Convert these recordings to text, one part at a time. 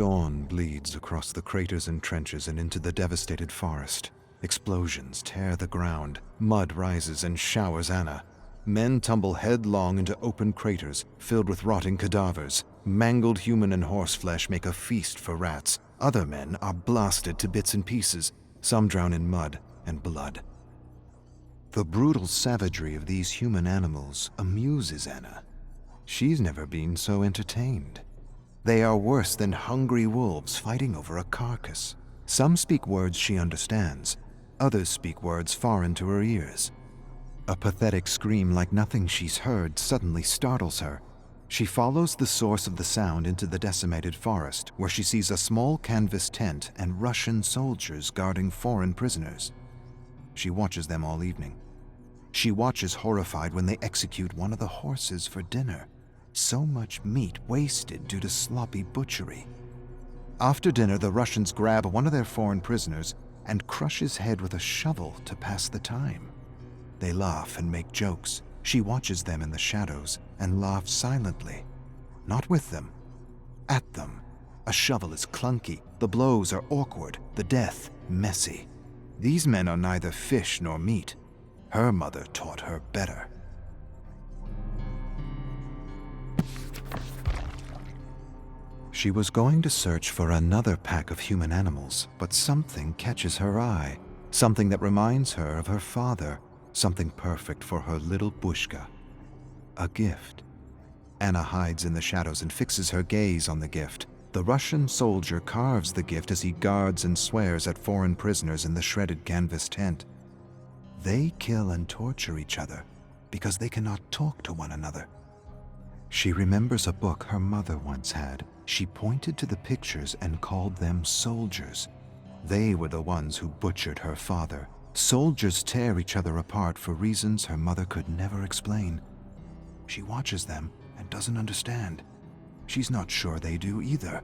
Dawn bleeds across the craters and trenches and into the devastated forest. Explosions tear the ground, mud rises and showers Anna. Men tumble headlong into open craters filled with rotting cadavers. Mangled human and horse flesh make a feast for rats. Other men are blasted to bits and pieces. Some drown in mud and blood. The brutal savagery of these human animals amuses Anna. She's never been so entertained. They are worse than hungry wolves fighting over a carcass. Some speak words she understands. Others speak words foreign to her ears. A pathetic scream like nothing she's heard suddenly startles her. She follows the source of the sound into the decimated forest, where she sees a small canvas tent and Russian soldiers guarding foreign prisoners. She watches them all evening. She watches horrified when they execute one of the horses for dinner. So much meat wasted due to sloppy butchery. After dinner, the Russians grab one of their foreign prisoners and crush his head with a shovel to pass the time. They laugh and make jokes. She watches them in the shadows and laughs silently. Not with them, at them. A shovel is clunky, the blows are awkward, the death messy. These men are neither fish nor meat. Her mother taught her better. She was going to search for another pack of human animals, but something catches her eye. Something that reminds her of her father. Something perfect for her little Bushka. A gift. Anna hides in the shadows and fixes her gaze on the gift. The Russian soldier carves the gift as he guards and swears at foreign prisoners in the shredded canvas tent. They kill and torture each other because they cannot talk to one another. She remembers a book her mother once had. She pointed to the pictures and called them soldiers. They were the ones who butchered her father. Soldiers tear each other apart for reasons her mother could never explain. She watches them and doesn't understand. She's not sure they do either.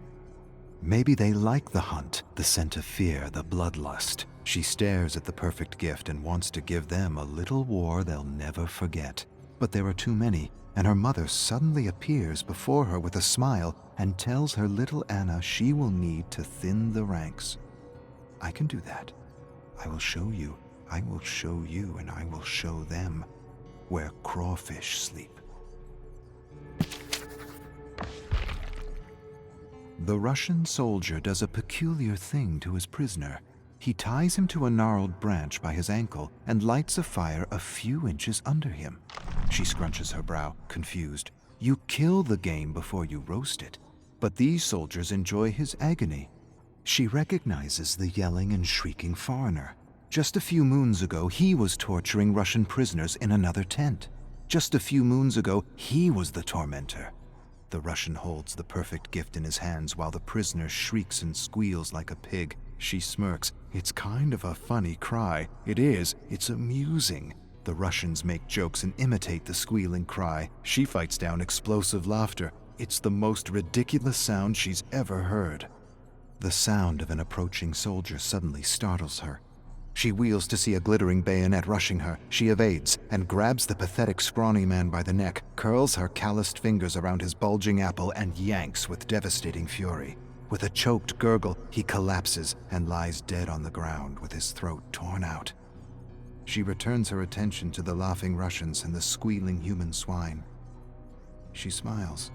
Maybe they like the hunt, the scent of fear, the bloodlust. She stares at the perfect gift and wants to give them a little war they'll never forget. But there are too many, and her mother suddenly appears before her with a smile and tells her little Anna she will need to thin the ranks. I can do that. I will show you, and I will show them where crawfish sleep. The Russian soldier does a peculiar thing to his prisoner. He ties him to a gnarled branch by his ankle and lights a fire a few inches under him. She scrunches her brow, confused. You kill the game before you roast it. But these soldiers enjoy his agony. She recognizes the yelling and shrieking foreigner. Just a few moons ago, he was torturing Russian prisoners in another tent. Just a few moons ago, he was the tormentor. The Russian holds the perfect gift in his hands while the prisoner shrieks and squeals like a pig. She smirks. It's kind of a funny cry. It is. It's amusing. The Russians make jokes and imitate the squealing cry. She fights down explosive laughter. It's the most ridiculous sound she's ever heard. The sound of an approaching soldier suddenly startles her. She wheels to see a glittering bayonet rushing her. She evades and grabs the pathetic scrawny man by the neck, curls her calloused fingers around his bulging apple and yanks with devastating fury. With a choked gurgle, he collapses and lies dead on the ground with his throat torn out. She returns her attention to the laughing Russians and the squealing human swine. She smiles.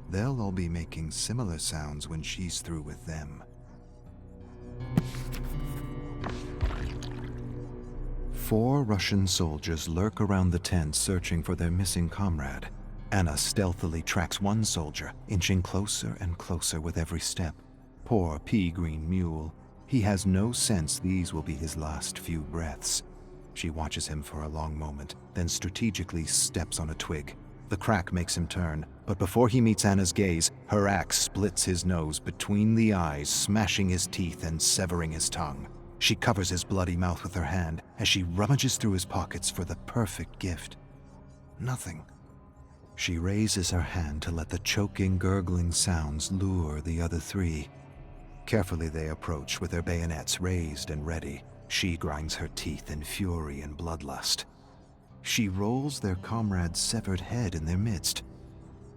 They'll all be making similar sounds when she's through with them. 4 Russian soldiers lurk around the tent searching for their missing comrade. Anna stealthily tracks one soldier, inching closer and closer with every step. Poor pea-green mule. He has no sense these will be his last few breaths. She watches him for a long moment, then strategically steps on a twig. The crack makes him turn, but before he meets Anna's gaze, her axe splits his nose between the eyes, smashing his teeth and severing his tongue. She covers his bloody mouth with her hand as she rummages through his pockets for the perfect gift. Nothing. She raises her hand to let the choking, gurgling sounds lure the other 3. Carefully they approach with their bayonets raised and ready. She grinds her teeth in fury and bloodlust. She rolls their comrade's severed head in their midst.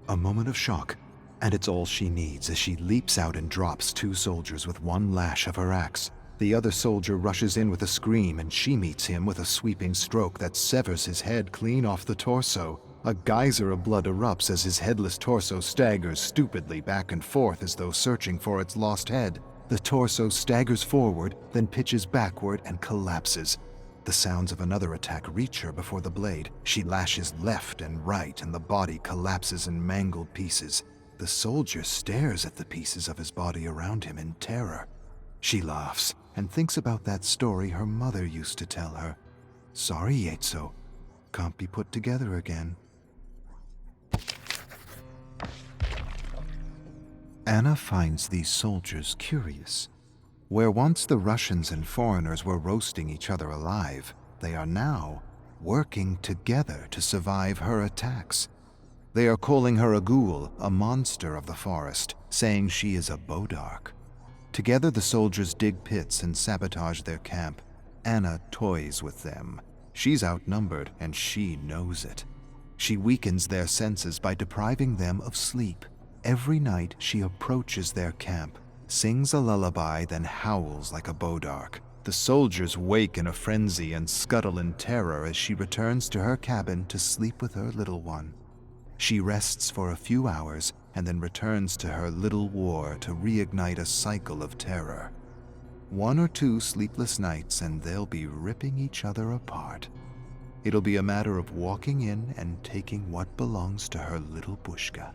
A moment of shock, And it's all she needs as she leaps out and drops 2 soldiers with one lash of her axe. The other soldier rushes in with a scream, and she meets him with a sweeping stroke that severs his head clean off the torso. A geyser of blood erupts as his headless torso staggers stupidly back and forth as though searching for its lost head. The torso staggers forward, then pitches backward and collapses. The sounds of another attack reach her before the blade. She lashes left and right, and the body collapses in mangled pieces. The soldier stares at the pieces of his body around him in terror. She laughs and thinks about that story her mother used to tell her. Sorry, Yaitso. Can't be put together again. Anna finds these soldiers curious. Where once the Russians and foreigners were roasting each other alive, they are now working together to survive her attacks. They are calling her a ghoul, a monster of the forest, saying she is a bodark. Together the soldiers dig pits and sabotage their camp. Anna toys with them. She's outnumbered, and she knows it. She weakens their senses by depriving them of sleep. Every night she approaches their camp, sings a lullaby, then howls like a bodark. The soldiers wake in a frenzy and scuttle in terror as she returns to her cabin to sleep with her little one. She rests for a few hours and then returns to her little war to reignite a cycle of terror. 1 or 2 sleepless nights and they'll be ripping each other apart. It'll be a matter of walking in and taking what belongs to her little Bushka.